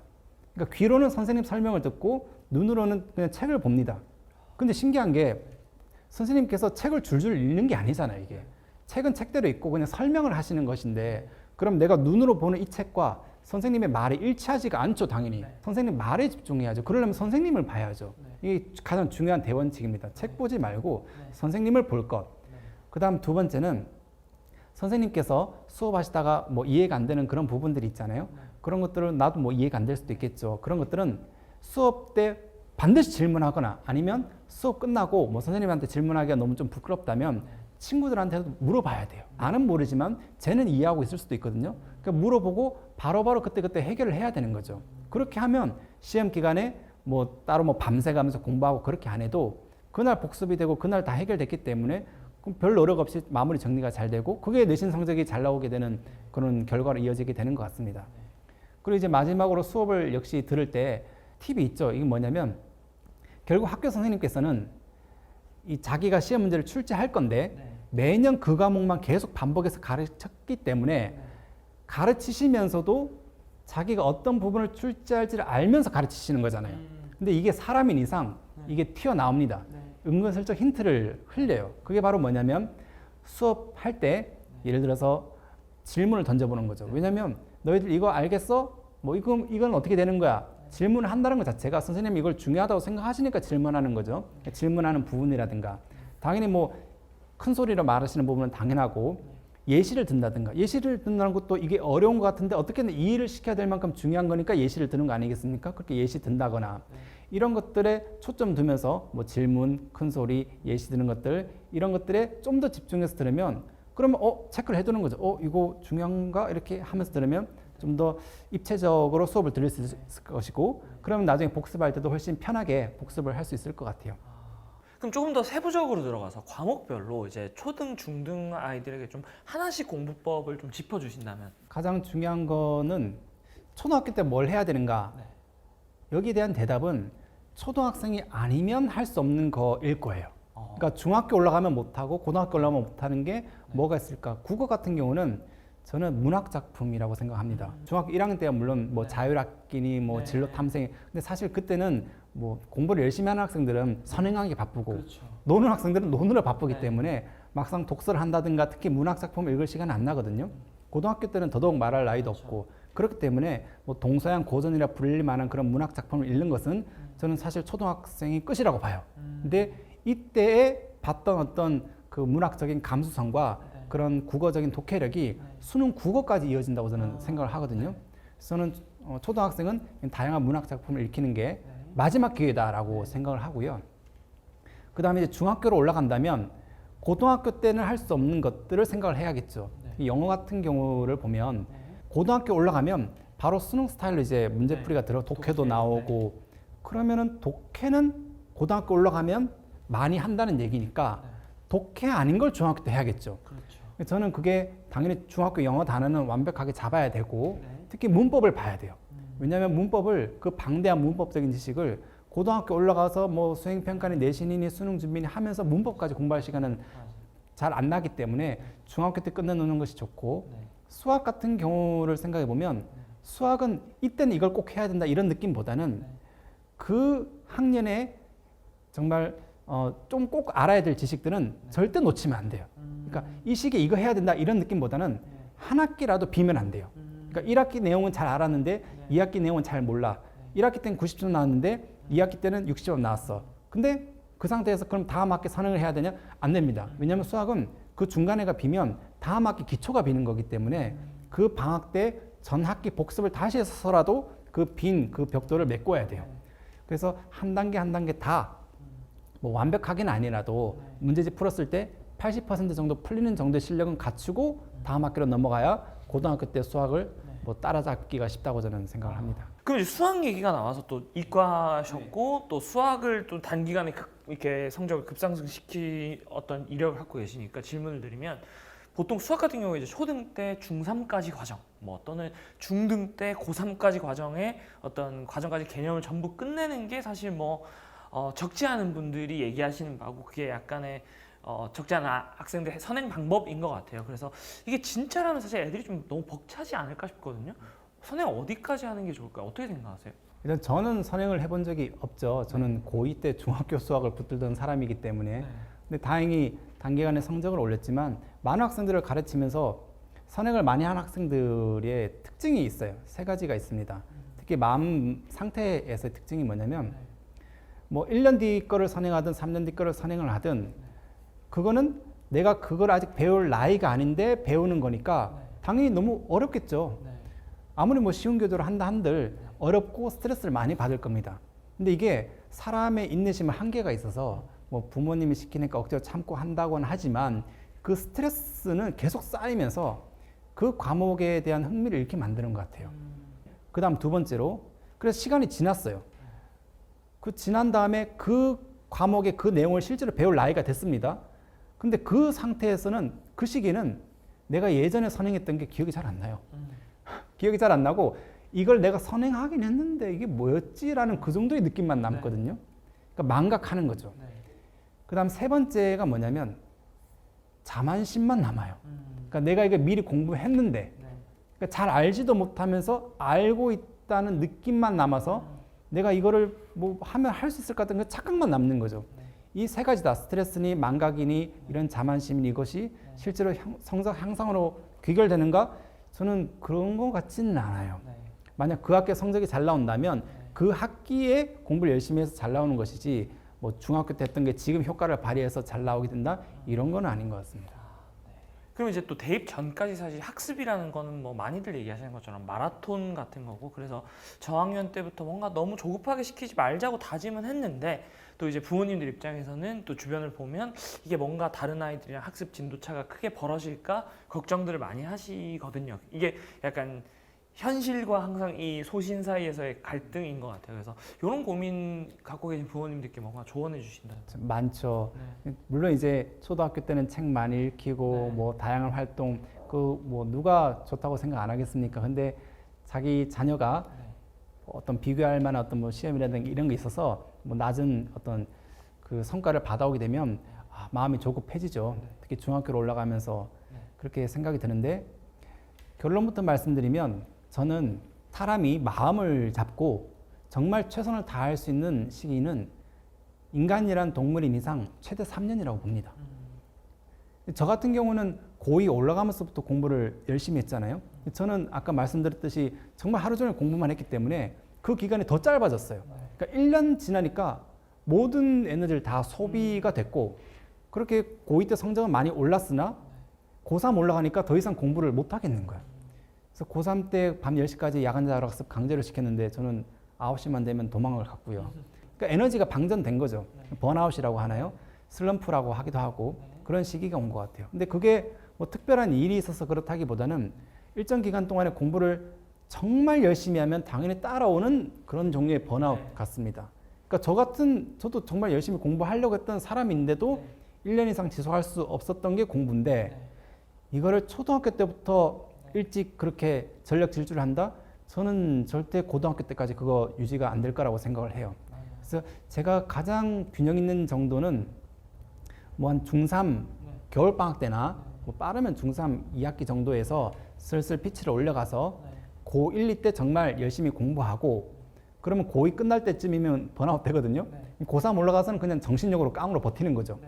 그러니까 귀로는 선생님 설명을 듣고 눈으로는 그냥 책을 봅니다. 근데 신기한 게 선생님께서 책을 줄줄 읽는 게 아니잖아요. 이게 책은 책대로 읽고 그냥 설명을 하시는 것인데 그럼 내가 눈으로 보는 이 책과 선생님의 말이 일치하지가 않죠. 당연히 선생님 말에 집중해야죠. 그러려면 선생님을 봐야죠. 이게 가장 중요한 대원칙입니다. 책 보지 말고 선생님을 볼 것. 그 다음 두 번째는 선생님께서 수업하시다가 뭐 이해가 안 되는 그런 부분들이 있잖아요. 그런 것들은 나도 뭐 이해가 안 될 수도 있겠죠. 그런 것들은 수업 때 반드시 질문하거나 아니면 수업 끝나고 뭐 선생님한테 질문하기가 너무 좀 부끄럽다면 친구들한테도 물어봐야 돼요. 나는 모르지만 쟤는 이해하고 있을 수도 있거든요. 그러니까 물어보고 바로바로 그때그때 해결을 해야 되는 거죠. 그렇게 하면 시험 기간에 뭐 따로 뭐 밤새 가면서 공부하고 그렇게 안 해도 그날 복습이 되고 그날 다 해결됐기 때문에 그럼 별 노력 없이 마무리 정리가 잘 되고 그게 내신 성적이 잘 나오게 되는 그런 결과로 이어지게 되는 것 같습니다. 그리고 이제 마지막으로 수업을 역시 들을 때 팁이 있죠. 이게 뭐냐면 결국 학교 선생님께서는 이 자기가 시험 문제를 출제할 건데 매년 그 과목만 계속 반복해서 가르쳤기 때문에 가르치시면서도 자기가 어떤 부분을 출제할지를 알면서 가르치시는 거잖아요. 근데 이게 사람인 이상 이게 튀어나옵니다. 은근슬쩍 힌트를 흘려요. 그게 바로 뭐냐면 수업할 때 예를 들어서 질문을 던져보는 거죠. 왜냐면 너희들 이거 알겠어? 뭐 이건 어떻게 되는 거야? 질문을 한다는 것 자체가 선생님이 이걸 중요하다고 생각하시니까 질문하는 거죠. 질문하는 부분이라든가 당연히 뭐 큰 소리로 말하시는 부분은 당연하고 예시를 든다든가 예시를 듣는다는 것도 이게 어려운 것 같은데 어떻게든 이해를 시켜야 될 만큼 중요한 거니까 예시를 드는 거 아니겠습니까? 그렇게 예시 든다거나 이런 것들에 초점 두면서 뭐 질문, 큰 소리, 예시 드는 것들 이런 것들에 좀 더 집중해서 들으면 그러면 체크를 해두는 거죠. 이거 중요한가? 이렇게 하면서 들으면 좀 더 입체적으로 수업을 들을 수 있을 것이고 그러면 나중에 복습할 때도 훨씬 편하게 복습을 할 수 있을 것 같아요. 그럼 조금 더 세부적으로 들어가서 과목별로 이제 초등, 중등 아이들에게 좀 하나씩 공부법을 좀 짚어주신다면? 가장 중요한 거는 초등학교 때 뭘 해야 되는가? 여기에 대한 대답은 초등학생이 아니면 할 수 없는 거일 거예요. 그러니까 중학교 올라가면 못하고 고등학교 올라가면 못하는 게 뭐가 있을까? 국어 같은 경우는 저는 문학 작품이라고 생각합니다. 중학교 1학년 때야 물론 뭐 자율학기니 뭐 진로 탐색, 근데 사실 그때는 뭐 공부를 열심히 하는 학생들은 선행하기 바쁘고 노는 학생들은 노느라 바쁘기 때문에 막상 독서를 한다든가 특히 문학 작품을 읽을 시간이 안 나거든요. 고등학교 때는 더더욱 말할 나이도 없고 그렇기 때문에 뭐 동서양 고전이라 불릴 만한 그런 문학 작품을 읽는 것은 저는 사실 초등학생이 끝이라고 봐요. 근데 이때에 봤던 어떤 그 문학적인 감수성과 그런 국어적인 독해력이 수능 국어까지 이어진다고 저는 생각을 하거든요. 그래서 저는 초등학생은 다양한 문학 작품을 읽히는 게 마지막 기회다라고 생각을 하고요. 그 다음에 이제 중학교로 올라간다면 고등학교 때는 할 수 없는 것들을 생각을 해야겠죠. 이 영어 같은 경우를 보면 고등학교 올라가면 바로 수능 스타일로 이제 문제풀이가 들어 독해도 나오고 그러면은 독해는 고등학교 올라가면 많이 한다는 얘기니까 독해 아닌 걸 중학교 때 해야겠죠. 저는 그게 당연히 중학교 영어 단어는 완벽하게 잡아야 되고 특히 문법을 봐야 돼요. 왜냐하면 문법을 그 방대한 문법적인 지식을 고등학교 올라가서 뭐 수행평가니 내신이니 수능 준비니 하면서 문법까지 공부할 시간은 잘 안 나기 때문에 중학교 때 끝내놓는 것이 좋고 수학 같은 경우를 생각해 보면 수학은 이때는 이걸 꼭 해야 된다 이런 느낌보다는 그 학년에 정말 좀 꼭 알아야 될 지식들은 절대 놓치면 안 돼요. 그러니까 이 시기에 이거 해야 된다 이런 느낌보다는 한 학기라도 비면 안 돼요. 그러니까 1학기 내용은 잘 알았는데 2학기 내용은 잘 몰라. 1학기 때는 90점 나왔는데 2학기 때는 60점 나왔어. 근데 그 상태에서 그럼 다음 학기 선행을 해야 되냐? 안 됩니다. 왜냐하면 수학은 그 중간에가 비면 다음 학기 기초가 비는 거기 때문에 그 방학 때 전 학기 복습을 다시 해서라도 그 빈 그 벽돌을 메꿔야 돼요. 그래서 한 단계 한 단계 다 뭐 완벽하게는 아니라도 문제집 풀었을 때 80% 정도 풀리는 정도의 실력은 갖추고 다음 학기로 넘어가야 고등학교 때 수학을 뭐 따라잡기가 쉽다고 저는 생각을 합니다. 그럼 이제 수학 얘기가 나와서 또 이과셨고 또 수학을 또 단기간에 이렇게 성적을 급상승시키 어떤 이력을 갖고 계시니까 질문을 드리면 보통 수학 같은 경우에 이제 초등 때 중3까지 과정, 뭐 또는 중등 때 고3까지 과정의 어떤 과정까지 개념을 전부 끝내는 게 사실 뭐 적지 않은 분들이 얘기하시는 바고 그게 약간의 적지 않은 학생들의 선행 방법인 것 같아요. 그래서 이게 진짜라면 사실 애들이 좀 너무 벅차지 않을까 싶거든요. 선행 어디까지 하는 게 좋을까요? 어떻게 생각하세요? 일단 저는 선행을 해본 적이 없죠. 저는 고2 때 중학교 수학을 붙들던 사람이기 때문에. 근데 다행히 단기간에 성적을 올렸지만 많은 학생들을 가르치면서 선행을 많이 한 학생들의 특징이 있어요. 세 가지가 있습니다. 특히 마음 상태에서의 특징이 뭐냐면 뭐 1년 뒤 거를 선행하든 3년 뒤 거를 선행을 하든 그거는 내가 그걸 아직 배울 나이가 아닌데 배우는 거니까 당연히 너무 어렵겠죠. 아무리 뭐 쉬운 교재로 한다 한들 어렵고 스트레스를 많이 받을 겁니다. 근데 이게 사람의 인내심은 한계가 있어서 뭐 부모님이 시키니까 억지로 참고 한다고는 하지만 그 스트레스는 계속 쌓이면서 그 과목에 대한 흥미를 잃게 만드는 것 같아요. 그 다음 두 번째로, 그래서 시간이 지났어요. 그 지난 다음에 그 과목의 그 내용을 실제로 배울 나이가 됐습니다. 근데 그 상태에서는 그 시기는 내가 예전에 선행했던 게 기억이 잘 안 나요. 기억이 잘 안 나고 이걸 내가 선행하긴 했는데 이게 뭐였지라는 그 정도의 느낌만 남거든요. 그러니까 망각하는 거죠. 그 다음 세 번째가 뭐냐면 자만심만 남아요. 그러니까 내가 이거 미리 공부했는데 그러니까 잘 알지도 못하면서 알고 있다는 느낌만 남아서 내가 이거를 뭐 하면 할 수 있을 것 같은 그 착각만 남는 거죠. 이 세 가지다. 스트레스니 망각이니 이런 자만심이니 이것이 실제로 성적 향상으로 귀결되는가? 저는 그런 것 같지는 않아요. 만약 그 학교 성적이 잘 나온다면 그 학기에 공부를 열심히 해서 잘 나오는 것이지 뭐 중학교 때 했던 게 지금 효과를 발휘해서 잘 나오게 된다? 이런 건 아닌 것 같습니다. 그럼 이제 또 대입 전까지 사실 학습이라는 거는 뭐 많이들 얘기하시는 것처럼 마라톤 같은 거고, 그래서 저학년 때부터 뭔가 너무 조급하게 시키지 말자고 다짐은 했는데 또 이제 부모님들 입장에서는 또 주변을 보면 이게 뭔가 다른 아이들이랑 학습 진도차가 크게 벌어질까 걱정들을 많이 하시거든요. 이게 약간 현실과 항상 이 소신 사이에서의 갈등인 것 같아요. 그래서 이런 고민 갖고 계신 부모님들께 뭔가 조언해 주신다. 많죠. 물론 이제 초등학교 때는 책 많이 읽히고 뭐 다양한 활동 그 뭐 누가 좋다고 생각 안 하겠습니까? 근데 자기 자녀가 어떤 비교할 만한 어떤 뭐 시험이라든가 이런 게 있어서 뭐 낮은 어떤 그 성과를 받아오게 되면 마음이 조급해지죠. 특히 중학교로 올라가면서 그렇게 생각이 드는데 결론부터 말씀드리면 저는 사람이 마음을 잡고 정말 최선을 다할 수 있는 시기는 인간이란 동물인 이상 최대 3년이라고 봅니다. 저 같은 경우는 고2 올라가면서부터 공부를 열심히 했잖아요. 저는 아까 말씀드렸듯이 정말 하루 종일 공부만 했기 때문에 그 기간이 더 짧아졌어요. 그러니까 1년 지나니까 모든 에너지를 다 소비가 됐고 그렇게 고2 때 성적은 많이 올랐으나 고3 올라가니까 더 이상 공부를 못 하겠는 거예요. 그래서 고3 때 밤 10시까지 야간 자율학습 강제로 시켰는데 저는 9시만 되면 도망을 갔고요. 그러니까 에너지가 방전된 거죠. 번아웃이라고 하나요? 슬럼프라고 하기도 하고 그런 시기가 온 것 같아요. 근데 그게 뭐 특별한 일이 있어서 그렇다기보다는 일정 기간 동안에 공부를 정말 열심히 하면 당연히 따라오는 그런 종류의 번아웃 같습니다. 그러니까 저도 정말 열심히 공부하려고 했던 사람인데도 1년 이상 지속할 수 없었던 게 공부인데 이거를 초등학교 때부터 일찍 그렇게 전력 질주를 한다? 저는 절대 고등학교 때까지 그거 유지가 안 될 거라고 생각을 해요. 그래서 제가 가장 균형 있는 정도는 뭐 한 중3 겨울방학 때나 뭐 빠르면 중3 2학기 정도에서 슬슬 피치를 올려가서 고1, 2때 정말 열심히 공부하고 그러면 고2 끝날 때쯤이면 번아웃 되거든요. 고3 올라가서는 그냥 정신력으로 깡으로 버티는 거죠.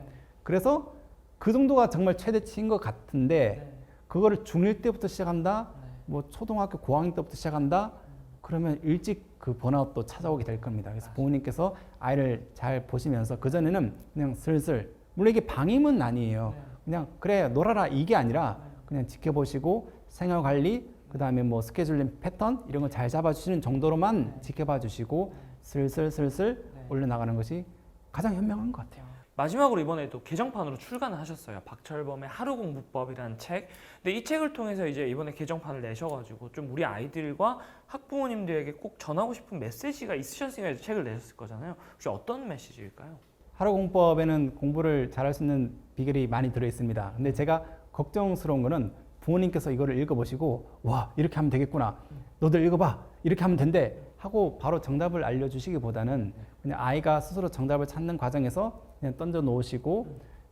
그래서 그 정도가 정말 최대치인 것 같은데 그거를 중1 때부터 시작한다? 뭐 초등학교 고학년 때부터 시작한다? 그러면 일찍 그 번아웃도 찾아오게 될 겁니다. 그래서 부모님께서 아이를 잘 보시면서 그전에는 그냥 슬슬 물론 이게 방임은 아니에요. 그냥 그래 놀아라 이게 아니라 그냥 지켜보시고 생활관리 그 다음에 뭐 스케줄링 패턴 이런 거 잘 잡아주시는 정도로만 지켜봐 주시고 슬슬 올려나가는 것이 가장 현명한 것 같아요. 마지막으로 이번에 또 개정판으로 출간을 하셨어요. 박철범의 하루공부법이라는 책. 근데 이 책을 통해서 이제 이번에 개정판을 내셔가지고 좀 우리 아이들과 학부모님들에게 꼭 전하고 싶은 메시지가 있으셨으니까 책을 내셨을 거잖아요. 혹시 어떤 메시지일까요? 하루공부법에는 공부를 잘할 수 있는 비결이 많이 들어 있습니다. 근데 제가 걱정스러운 거는 부모님께서 이거를 읽어보시고 와 이렇게 하면 되겠구나. 너들 읽어봐. 이렇게 하면 된대. 하고 바로 정답을 알려주시기보다는 그냥 아이가 스스로 정답을 찾는 과정에서 그냥 던져 놓으시고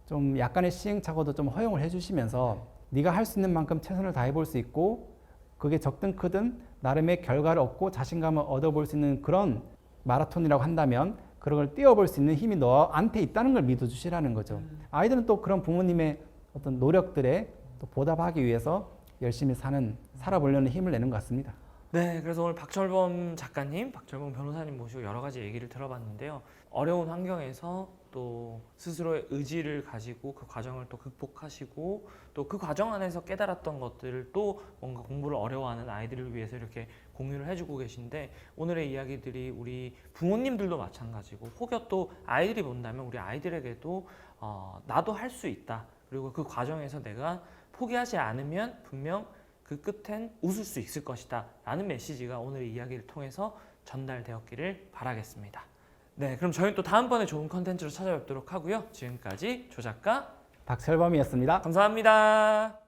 좀 약간의 시행착오도 좀 허용을 해주시면서 네가 할 수 있는 만큼 최선을 다해 볼 수 있고 그게 적든 크든 나름의 결과를 얻고 자신감을 얻어볼 수 있는 그런 마라톤이라고 한다면 그런 걸 뛰어볼 수 있는 힘이 너한테 있다는 걸 믿어주시라는 거죠. 아이들은 또 그런 부모님의 어떤 노력들에 또 보답하기 위해서 열심히 살아보려는 힘을 내는 것 같습니다. 네, 그래서 오늘 박철범 작가님, 박철범 변호사님 모시고 여러 가지 얘기를 들어봤는데요. 어려운 환경에서 또 스스로의 의지를 가지고 그 과정을 또 극복하시고 또 그 과정 안에서 깨달았던 것들을 또 뭔가 공부를 어려워하는 아이들을 위해서 이렇게 공유를 해주고 계신데 오늘의 이야기들이 우리 부모님들도 마찬가지고 혹여 또 아이들이 본다면 우리 아이들에게도 나도 할 수 있다. 그리고 그 과정에서 내가 포기하지 않으면 분명 그 끝엔 웃을 수 있을 것이다 라는 메시지가 오늘의 이야기를 통해서 전달되었기를 바라겠습니다. 네, 그럼 저희는 또 다음번에 좋은 컨텐츠로 찾아뵙도록 하고요. 지금까지 조작가 박철범이었습니다. 감사합니다.